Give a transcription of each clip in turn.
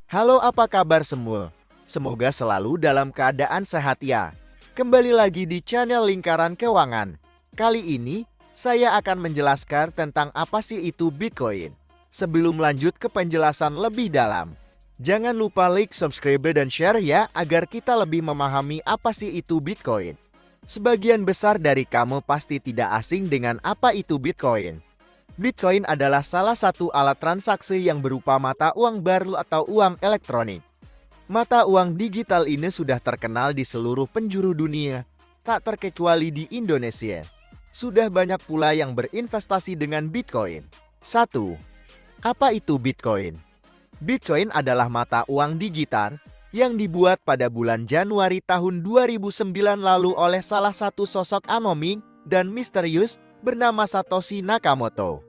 Halo, apa kabar semua? Semoga selalu dalam keadaan sehat ya. Kembali lagi di channel Lingkaran Keuangan. Kali ini, saya akan menjelaskan tentang apa sih itu Bitcoin. Sebelum lanjut ke penjelasan lebih dalam, jangan lupa like, subscribe, dan share ya agar kita lebih memahami apa sih itu Bitcoin. Sebagian besar dari kamu pasti tidak asing dengan apa itu Bitcoin. Bitcoin adalah salah satu alat transaksi yang berupa mata uang baru atau uang elektronik. Mata uang digital ini sudah terkenal di seluruh penjuru dunia, tak terkecuali di Indonesia. Sudah banyak pula yang berinvestasi dengan Bitcoin. 1. Apa itu Bitcoin? Bitcoin adalah mata uang digital yang dibuat pada bulan Januari tahun 2009 lalu oleh salah satu sosok anonim dan misterius bernama Satoshi Nakamoto.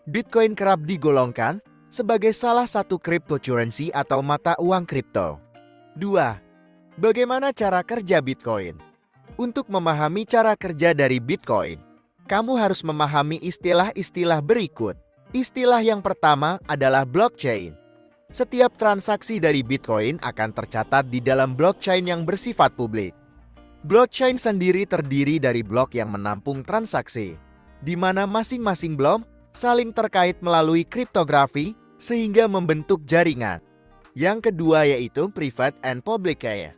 Bitcoin kerap digolongkan sebagai salah satu cryptocurrency atau mata uang kripto. 2. Bagaimana cara kerja Bitcoin? Untuk memahami cara kerja dari Bitcoin, kamu harus memahami istilah-istilah berikut. Istilah yang pertama adalah blockchain. Setiap transaksi dari Bitcoin akan tercatat di dalam blockchain yang bersifat publik. Blockchain sendiri terdiri dari blok yang menampung transaksi, di mana masing-masing blok saling terkait melalui kriptografi sehingga membentuk jaringan. Yang kedua yaitu private and public key.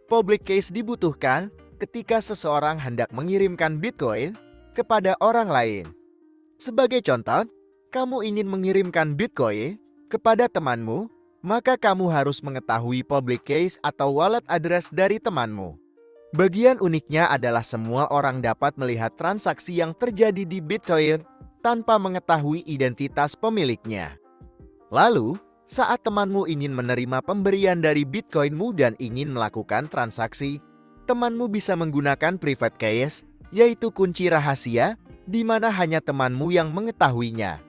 Public keys dibutuhkan ketika seseorang hendak mengirimkan Bitcoin kepada orang lain. Sebagai contoh, kamu ingin mengirimkan Bitcoin kepada temanmu, maka kamu harus mengetahui public keys atau wallet address dari temanmu. Bagian uniknya adalah semua orang dapat melihat transaksi yang terjadi di Bitcoin tanpa mengetahui identitas pemiliknya. Lalu, saat temanmu ingin menerima pemberian dari Bitcoinmu dan ingin melakukan transaksi, temanmu bisa menggunakan private keys, yaitu kunci rahasia, di mana hanya temanmu yang mengetahuinya.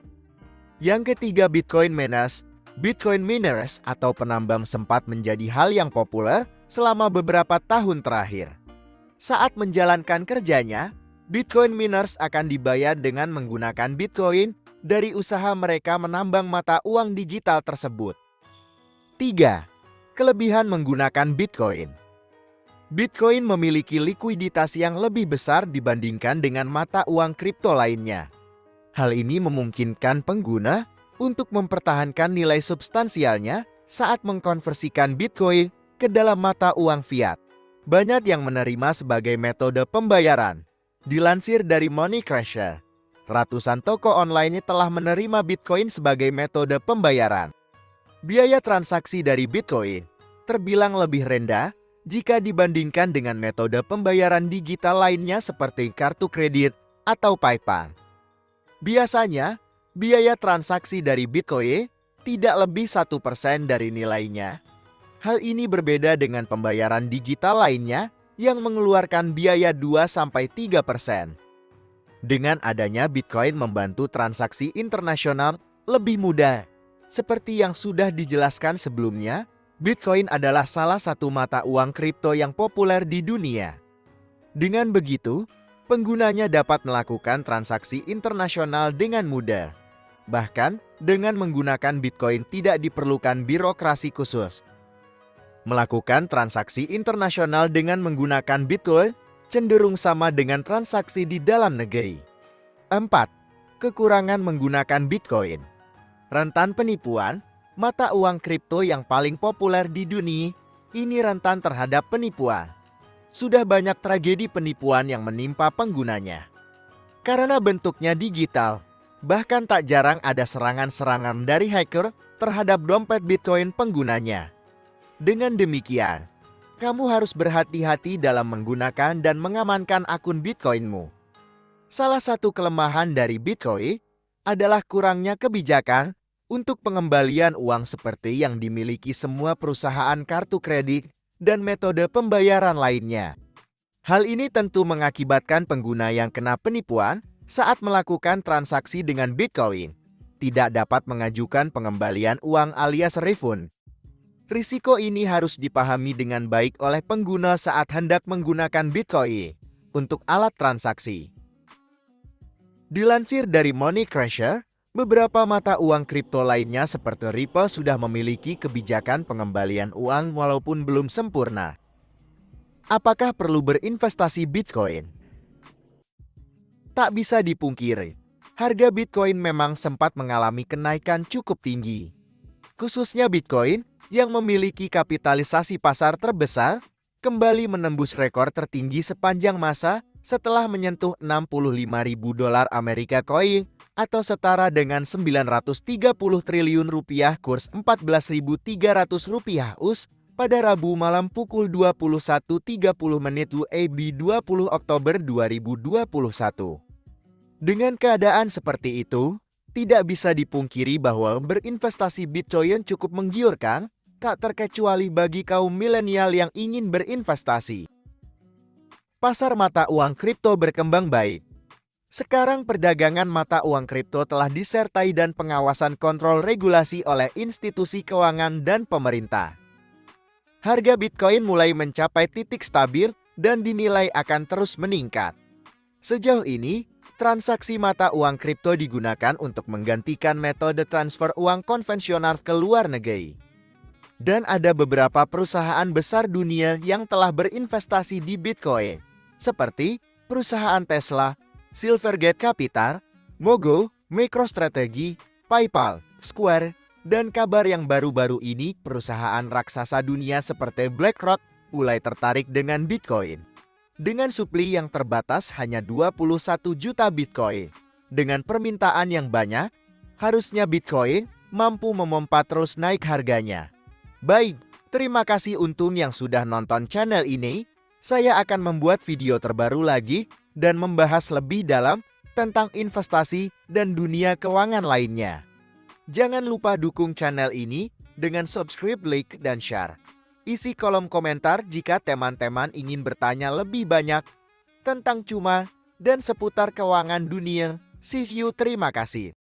Yang ketiga, Bitcoin miners. Bitcoin miners atau penambang sempat menjadi hal yang populer selama beberapa tahun terakhir. Saat menjalankan kerjanya, Bitcoin miners akan dibayar dengan menggunakan Bitcoin dari usaha mereka menambang mata uang digital tersebut. 3. Kelebihan menggunakan Bitcoin. Bitcoin memiliki likuiditas yang lebih besar dibandingkan dengan mata uang kripto lainnya. Hal ini memungkinkan pengguna untuk mempertahankan nilai substansialnya saat mengkonversikan Bitcoin ke dalam mata uang fiat. Banyak yang menerima sebagai metode pembayaran. Dilansir dari Money Crasher, ratusan toko online telah menerima Bitcoin sebagai metode pembayaran. Biaya transaksi dari Bitcoin terbilang lebih rendah jika dibandingkan dengan metode pembayaran digital lainnya seperti kartu kredit atau PayPal. Biasanya, biaya transaksi dari Bitcoin tidak lebih 1% dari nilainya. Hal ini berbeda dengan pembayaran digital lainnya yang mengeluarkan biaya 2-3%. Dengan adanya Bitcoin membantu transaksi internasional lebih mudah. Seperti yang sudah dijelaskan sebelumnya, Bitcoin adalah salah satu mata uang kripto yang populer di dunia. Dengan begitu, penggunanya dapat melakukan transaksi internasional dengan mudah. Bahkan, dengan menggunakan Bitcoin tidak diperlukan birokrasi khusus. Melakukan transaksi internasional dengan menggunakan Bitcoin cenderung sama dengan transaksi di dalam negeri. 4. Kekurangan menggunakan Bitcoin. Rentan penipuan, mata uang kripto yang paling populer di dunia, ini rentan terhadap penipuan. Sudah banyak tragedi penipuan yang menimpa penggunanya. Karena bentuknya digital, bahkan tak jarang ada serangan-serangan dari hacker terhadap dompet Bitcoin penggunanya. Dengan demikian, kamu harus berhati-hati dalam menggunakan dan mengamankan akun Bitcoinmu. Salah satu kelemahan dari Bitcoin adalah kurangnya kebijakan untuk pengembalian uang seperti yang dimiliki semua perusahaan kartu kredit dan metode pembayaran lainnya. Hal ini tentu mengakibatkan pengguna yang kena penipuan saat melakukan transaksi dengan Bitcoin tidak dapat mengajukan pengembalian uang alias refund. Risiko ini harus dipahami dengan baik oleh pengguna saat hendak menggunakan Bitcoin untuk alat transaksi. Dilansir dari Money Crasher, beberapa mata uang kripto lainnya seperti Ripple sudah memiliki kebijakan pengembalian uang walaupun belum sempurna. Apakah perlu berinvestasi Bitcoin? Tak bisa dipungkiri, harga Bitcoin memang sempat mengalami kenaikan cukup tinggi. Khususnya Bitcoin yang memiliki kapitalisasi pasar terbesar, kembali menembus rekor tertinggi sepanjang masa setelah menyentuh 65.000 dolar Amerika koin atau setara dengan 930 triliun rupiah kurs 14.300 rupiah US pada Rabu malam pukul 21.30 WIB 20 Oktober 2021. Dengan keadaan seperti itu, tidak bisa dipungkiri bahwa berinvestasi Bitcoin cukup menggiurkan, tak terkecuali bagi kaum milenial yang ingin berinvestasi. Pasar mata uang kripto berkembang baik. Sekarang perdagangan mata uang kripto telah disertai dan pengawasan kontrol regulasi oleh institusi keuangan dan pemerintah. Harga Bitcoin mulai mencapai titik stabil dan dinilai akan terus meningkat. Sejauh ini, transaksi mata uang kripto digunakan untuk menggantikan metode transfer uang konvensional ke luar negeri. Dan ada beberapa perusahaan besar dunia yang telah berinvestasi di Bitcoin, seperti perusahaan Tesla, Silvergate Capital, Mogo, MicroStrategy, PayPal, Square, dan kabar yang baru-baru ini perusahaan raksasa dunia seperti BlackRock mulai tertarik dengan Bitcoin. Dengan supli yang terbatas hanya 21 juta Bitcoin, dengan permintaan yang banyak, harusnya Bitcoin mampu memompa terus naik harganya. Baik, terima kasih untuk yang sudah nonton channel ini. Saya akan membuat video terbaru lagi dan membahas lebih dalam tentang investasi dan dunia keuangan lainnya. Jangan lupa dukung channel ini dengan subscribe, like, dan share. Isi kolom komentar jika teman-teman ingin bertanya lebih banyak tentang cuma dan seputar keuangan dunia. See you, terima kasih.